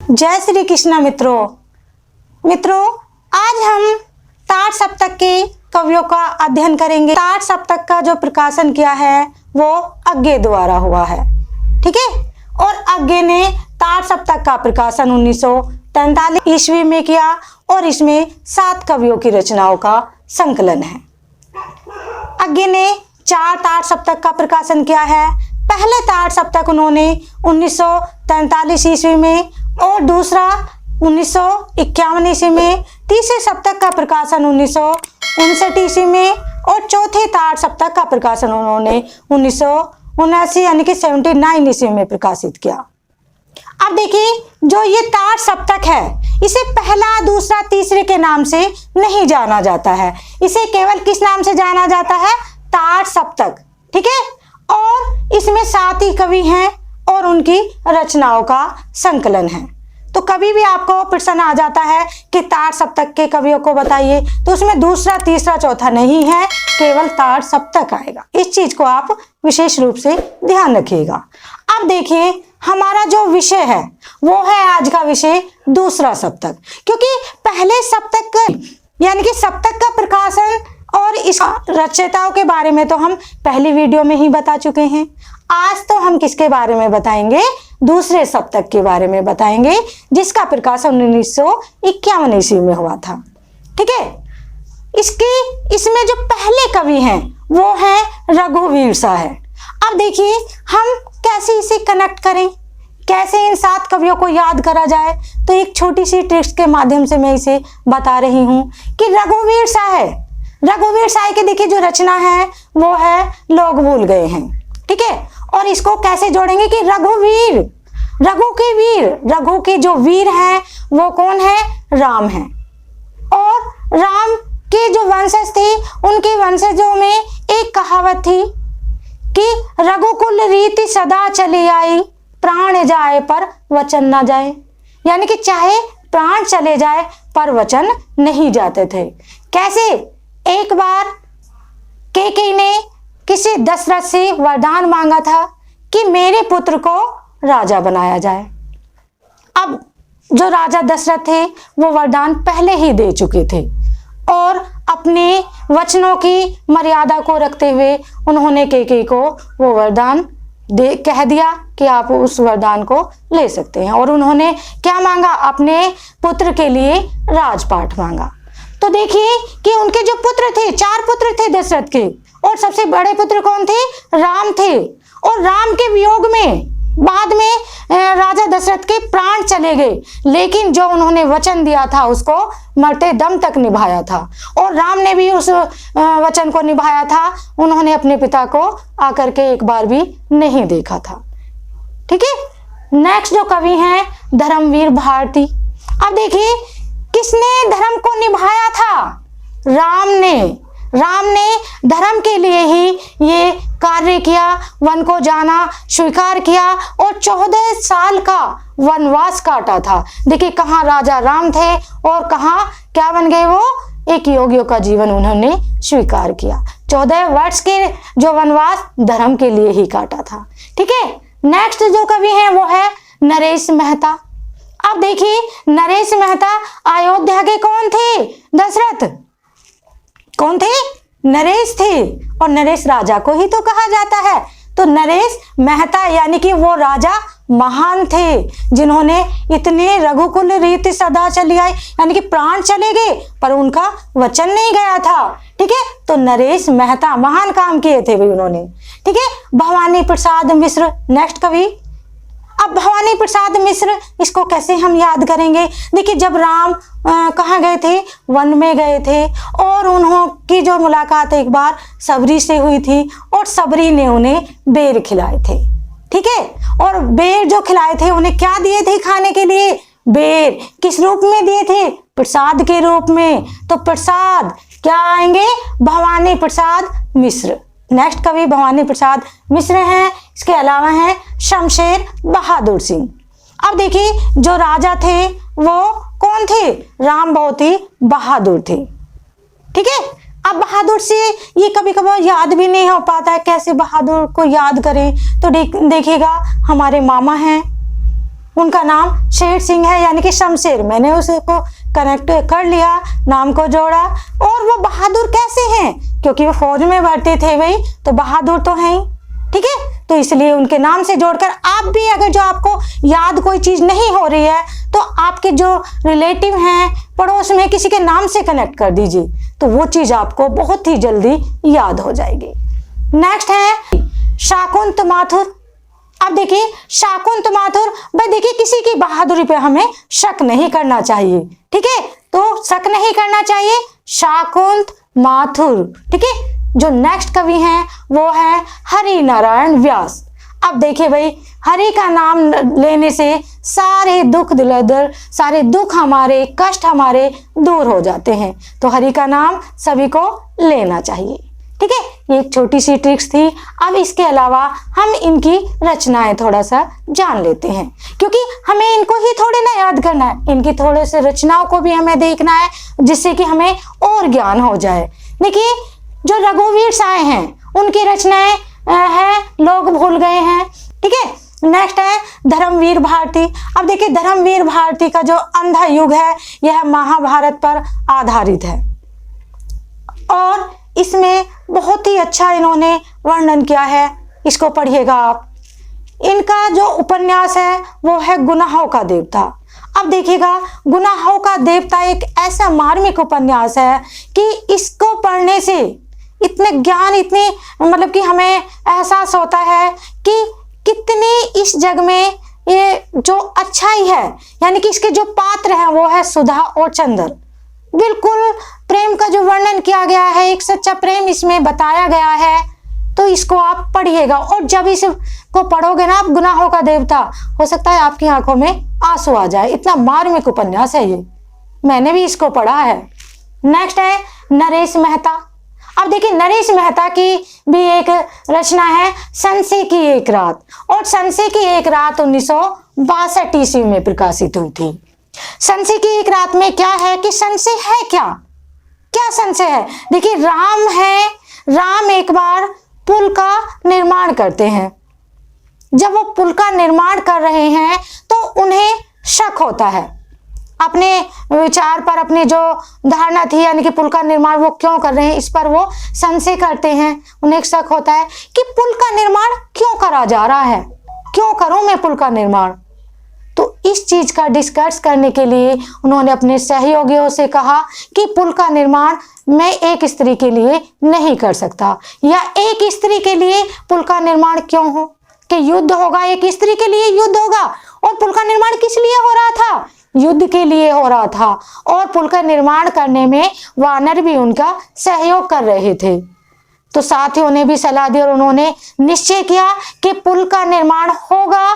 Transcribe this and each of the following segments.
जय श्री कृष्ण मित्रों, आज हम ताड़ सप्तक के कवियों का अध्ययन करेंगे। ताड़ सप्तक का जो प्रकाशन किया है वो अज्ञे द्वारा हुआ है, ठीक है। और अज्ञे ने ताड़ सप्तक का प्रकाशन 1943 ईस्वी में किया और इसमें 7 कवियों की रचनाओं का संकलन है। अज्ञे ने 4 ताड़ सप्तक का प्रकाशन किया है। पहले ताड़ सप्तक उन्होंने 1943 ईस्वी में और दूसरा 1951 ईस्वी में, तीसरे सप्तक का प्रकाशन 1959 ईस्वी में और चौथे ताड़ सप्तक का प्रकाशन उन्होंने 1979 यानी कि 79 ईस्वी में प्रकाशित किया। अब देखिए, जो ये ताड़ सप्तक है इसे पहला, दूसरा, तीसरे के नाम से नहीं जाना जाता है। इसे केवल किस नाम से जाना जाता है? ताड़ सप्तक, ठीक है। और इसमें 7 ही कवि हैं और उनकी रचनाओं का संकलन है। तो कभी भी आपको प्रश्न आ जाता है कि ताड़ सप्तक के कवियों को बताइए, तो उसमें दूसरा, तीसरा, चौथा नहीं है, केवल ताड़ सप्तक आएगा। इस चीज को आप विशेष रूप से ध्यान रखिएगा। अब देखिए, हमारा जो विषय है वो है आज का विषय दूसरा सप्तक, क्योंकि पहले सप्तक यानी कि सप्तक का प्रकाशन और इस रचयिताओं के बारे में तो हम पहली वीडियो में ही बता चुके हैं। आज तो हम किसके बारे में बताएंगे? दूसरे सप्तक के बारे में बताएंगे, जिसका प्रकाशन 1951 ईस्वी में हुआ था, ठीक है। इसमें जो पहले कवि हैं वो है रघुवीर साहब। अब देखिए, हम कैसे इसे कनेक्ट करें, कैसे इन 7 कवियों को याद करा जाए, तो एक छोटी सी ट्रिक्स के माध्यम से मैं इसे बता रही हूँ कि रघुवीर साहब की देखिए जो रचना है वो है लोग भूल गए हैं, ठीक है। और इसको कैसे जोड़ेंगे कि रघु के जो वीर हैं वो कौन है? राम है। और राम के जो वंशज थे उनके वंशजों में एक कहावत थी कि रघुकुल रीति सदा चली आई, प्राण जाए पर वचन न जाए। यानी कि चाहे प्राण चले जाए पर वचन नहीं जाते थे। कैसे? एक बार कैकेयी ने किसी दशरथ से वरदान मांगा था कि मेरे पुत्र को राजा बनाया जाए। अब जो राजा दशरथ थे वो वरदान पहले ही दे चुके थे और अपने वचनों की मर्यादा को रखते हुए उन्होंने कैकेयी को वो वरदान कह दिया कि आप उस वरदान को ले सकते हैं। और उन्होंने क्या मांगा? अपने पुत्र के लिए राजपाट मांगा। तो देखिए कि उनके जो पुत्र थे, 4 पुत्र थे दशरथ के, और सबसे बड़े पुत्र कौन थे? राम थे। और राम के वियोग में बाद में राजा दशरथ के प्राण चले गए, लेकिन जो उन्होंने वचन दिया था उसको मरते दम तक निभाया था। और राम ने भी उस वचन को निभाया था। उन्होंने अपने पिता को आकर के एक बार भी नहीं देखा था, ठीक है। नेक्स्ट जो कवि हैं धर्मवीर भारती। अब देखिए, किसने धर्म को निभाया था? राम ने धर्म के लिए ही ये कार्य किया, वन को जाना, स्वीकार किया और 14 साल का वनवास काटा था। देखिए, कहाँ राजा राम थे और कहाँ क्या बन गए वो? एक योगियों का जीवन उन्होंने स्वीकार किया। 14 वर्ष के जो वनवास धर्म के लिए ही काटा था, ठीक है। नेक्स्ट जो कवि हैं वो है नरेश मेहता। अब देखिए, नरेश मेहता अयोध्या के कौन थे? दशरथ। कौन थे? नरेश थे। और नरेश राजा को ही तो कहा जाता है। तो नरेश मेहता यानी कि वो राजा महान थे जिन्होंने इतने रघुकुल रीति सदा चली आई, यानी कि प्राण चले गए पर उनका वचन नहीं गया था, ठीक है। तो नरेश मेहता महान काम किए थे भाई उन्होंने, ठीक है। भवानी प्रसाद मिश्र नेक्स्ट कवि। अब भवानी प्रसाद मिश्र, इसको कैसे हम याद करेंगे? देखिए, जब राम कहाँ गए थे? वन में गए थे और उन्होंने जो मुलाकात एक बार सबरी से हुई थी और सबरी ने उन्हें बेर खिलाए थे, ठीक है। और बेर जो खिलाए थे उन्हें क्या दिए थे खाने के लिए? बेर। किस रूप में दिए थे? प्रसाद के रूप में। तो प्रसाद क्या आएंगे? भवानी प्रसाद मिश्र। नेक्स्ट कवि भवानी प्रसाद मिश्र हैं। इसके अलावा हैं शमशेर बहादुर सिंह। अब देखिए, जो राजा थे वो कौन थे? राम बहुत ही बहादुर थे, ठीक है। अब बहादुर से ये कभी कभी याद भी नहीं हो पाता है, कैसे बहादुर को याद करें? तो देखिएगा, हमारे मामा हैं उनका नाम शेर सिंह है, यानी कि शमशेर। मैंने उसको कनेक्ट कर लिया, नाम को जोड़ा। और वो बहादुर कैसे हैं? क्योंकि वो फौज में भर्ती थे भाई, तो बहादुर तो हैं ही, ठीक है। तो इसलिए उनके नाम से जोड़कर आप भी, अगर जो आपको याद कोई चीज नहीं हो रही है, तो आपके जो रिलेटिव हैं पड़ोस में किसी के नाम से कनेक्ट कर दीजिए, तो वो चीज आपको बहुत ही जल्दी याद हो जाएगी। नेक्स्ट है शाकुंत माथुर। अब देखिए शाकुंत माथुर, भाई देखिए किसी की बहादुरी पे हमें शक नहीं करना चाहिए, ठीक है। तो शक नहीं करना चाहिए, शाकुंत माथुर, ठीक है। जो नेक्स्ट कवि हैं वो है हरि नारायण व्यास। अब देखिए भाई, हरि का नाम लेने से सारे दुख दिलदर, सारे दुख हमारे, कष्ट हमारे दूर हो जाते हैं। तो हरि का नाम सभी को लेना चाहिए, ठीक है। ये एक छोटी सी ट्रिक्स थी। अब इसके अलावा हम इनकी रचनाएं थोड़ा सा जान लेते हैं, क्योंकि हमें इनको ही थोड़े ना याद करना है, इनकी थोड़े से रचनाओं को भी हमें देखना है, जिससे कि हमें और ज्ञान हो जाए। देखिए जो रघुवीर साय हैं, उनकी रचनाएं हैं लोग भूल गए हैं, ठीक है। नेक्स्ट है धर्मवीर भारती। अब देखिए धर्मवीर भारती का जो अंधा युग है, यह महाभारत पर आधारित है और इसमें बहुत ही अच्छा इन्होंने वर्णन किया है, इसको पढ़िएगा आप। इनका जो उपन्यास है वो है गुनाहों का देवता। अब देखिएगा, गुनाहों का देवता एक ऐसा मार्मिक उपन्यास है कि इसको पढ़ने से इतने ज्ञान, इतने मतलब कि हमें एहसास होता है कि कितनी इस जग में ये जो अच्छाई है, यानी कि इसके जो पात्र हैं वो है सुधा और चंद्र। बिल्कुल प्रेम का जो वर्णन किया गया है, एक सच्चा प्रेम इसमें बताया गया है। तो इसको आप पढ़िएगा, और जब इसको पढ़ोगे ना आप, गुनाहों का देवता, हो सकता है आपकी आंखों में आंसू आ जाए, इतना मार्मिक उपन्यास है ये। मैंने भी इसको पढ़ा है। नेक्स्ट है नरेश मेहता। अब देखिए नरेश मेहता की भी एक रचना है संशय की एक रात, और संशय की एक रात 1962 ईस्वी में प्रकाशित हुई थी। संशय की एक रात में क्या है कि संशय है क्या, क्या संशय है? देखिए राम है, राम एक बार पुल का निर्माण करते हैं। जब वो पुल का निर्माण कर रहे हैं तो उन्हें शक होता है अपने विचार पर, अपनी जो धारणा थी, यानी कि पुल का निर्माण वो क्यों कर रहे हैं, इस पर वो संशय करते हैं। उन्हें एक शक होता है कि पुल का निर्माण क्यों करा जा रहा है, क्यों करूं मैं पुल का निर्माण। तो इस चीज का डिस्कस करने के लिए उन्होंने अपने सहयोगियों से कहा कि पुल का निर्माण मैं एक स्त्री के लिए नहीं कर सकता, या एक स्त्री के लिए पुल का निर्माण क्यों हो, कि युद्ध होगा, एक स्त्री के लिए युद्ध होगा। और पुल का निर्माण किस लिए हो रहा था? युद्ध के लिए हो रहा था। और पुल का निर्माण करने में वानर भी उनका सहयोग कर रहे थे। तो साथियों ने भी सलाह दी और उन्होंने निश्चय किया कि पुल का निर्माण होगा,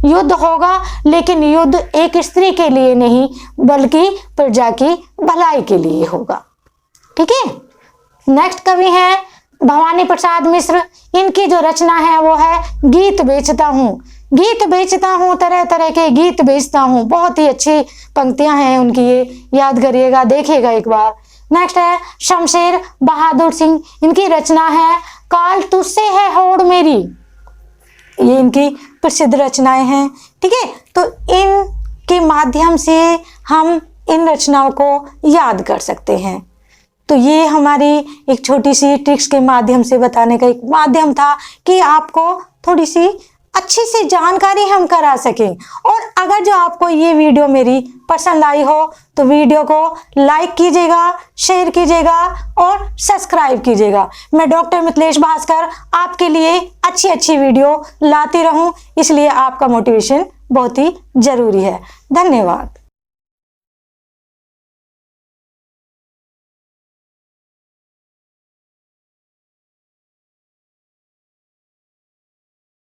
युद्ध होगा, लेकिन युद्ध एक स्त्री के लिए नहीं बल्कि प्रजा की भलाई के लिए होगा, ठीक है। नेक्स्ट कवि हैं भवानी प्रसाद मिश्र। इनकी जो रचना है वो है गीत बेचता हूँ। गीत बेचता हूँ, तरह तरह के गीत बेचता हूँ। बहुत ही अच्छी पंक्तियां हैं उनकी, ये याद करिएगा, देखिएगा एक बार। नेक्स्ट है शमशेर बहादुर सिंह। इनकी रचना है काल तुझसे है होड़ मेरी। ये इनकी प्रसिद्ध रचनाएं हैं, ठीक है। तो इनके माध्यम से हम इन रचनाओं को याद कर सकते हैं। तो ये हमारी एक छोटी सी ट्रिक्स के माध्यम से बताने का एक माध्यम था कि आपको थोड़ी सी अच्छी सी जानकारी हम करा सकें। और अगर जो आपको ये वीडियो मेरी पसंद आई हो तो वीडियो को लाइक कीजिएगा, शेयर कीजिएगा और सब्सक्राइब कीजिएगा। मैं डॉक्टर मिथिलेश भास्कर आपके लिए अच्छी अच्छी वीडियो लाती रहूं, इसलिए आपका मोटिवेशन बहुत ही जरूरी है। धन्यवाद।